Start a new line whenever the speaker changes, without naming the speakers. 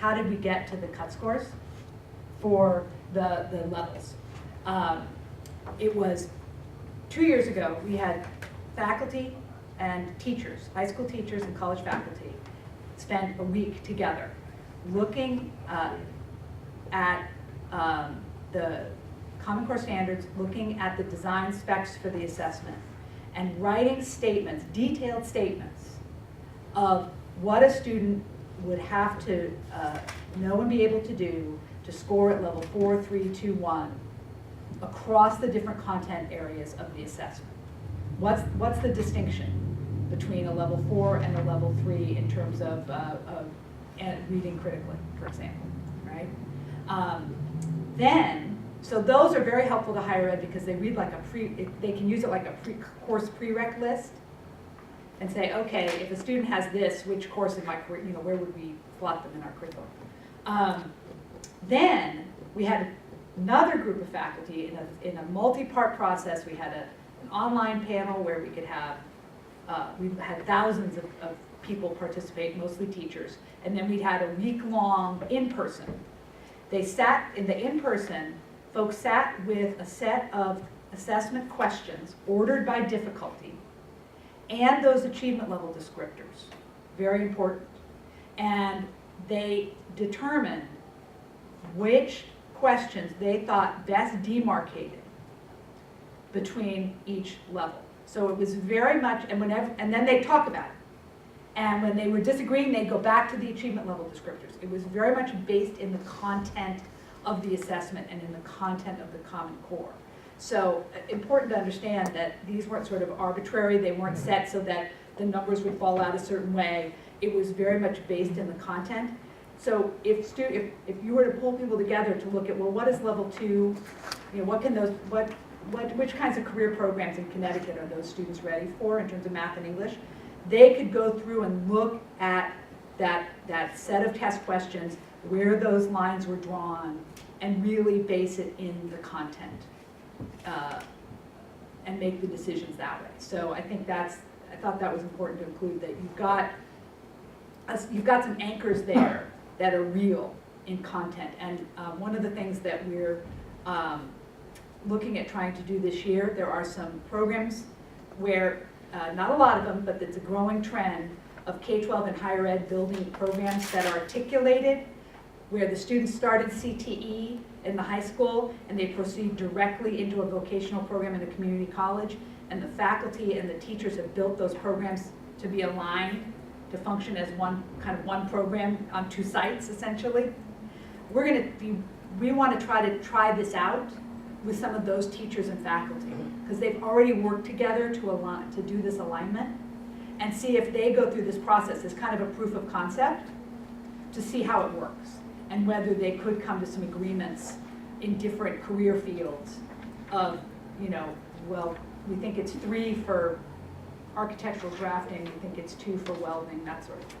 how did we get to the cut scores for the levels. It was 2 years ago, we had faculty and teachers, high school teachers and college faculty, spend a week together looking at the Common Core standards, looking at the design specs for the assessment, and writing statements, detailed statements of what a student would have to know and be able to do to score at level 4, 3, 2, 1 across the different content areas of the assessment. What's the distinction between a level 4 and a level 3 in terms of reading critically, for example, right? So those are very helpful to higher ed because they read like they can use it like a course prereq list and say, okay, if a student has this, which course in my career, where would we plot them in our curriculum? Then we had another group of faculty in a multi-part process. We had an online panel where we could have, we had thousands of people participate, mostly teachers, and then we had a week-long in-person. They sat in the in-person, folks sat with a set of assessment questions ordered by difficulty and those achievement level descriptors, very important. And they determined which questions they thought best demarcated between each level. So it was very much, and then they talk about it. And when they were disagreeing, they'd go back to the achievement level descriptors. It was very much based in the content of the assessment and in the content of the Common Core. So important to understand that these weren't sort of arbitrary, they weren't set so that the numbers would fall out a certain way. It was very much based in the content. So if you were to pull people together to look at, well, what is level 2, what can those, which kinds of career programs in Connecticut are those students ready for in terms of math and English, they could go through and look at that set of test questions, where those lines were drawn, and really base it in the content and make the decisions that way. So I think I thought that was important to include, that you've got some anchors there that are real in content. And one of the things that we're looking at trying to do this year, there are some programs where, not a lot of them, but it's a growing trend of K-12 and higher ed building programs that are articulated, where the students started CTE in the high school and they proceed directly into a vocational program in a community college, and the faculty and the teachers have built those programs to be aligned to function as one program on 2 sites, essentially. We want to try this out with some of those teachers and faculty, because they've already worked together to do this alignment, and see if they go through this process as kind of a proof of concept to see how it works, and whether they could come to some agreements in different career fields of, well, we think it's 3 for architectural drafting, we think it's 2 for welding, that sort of thing.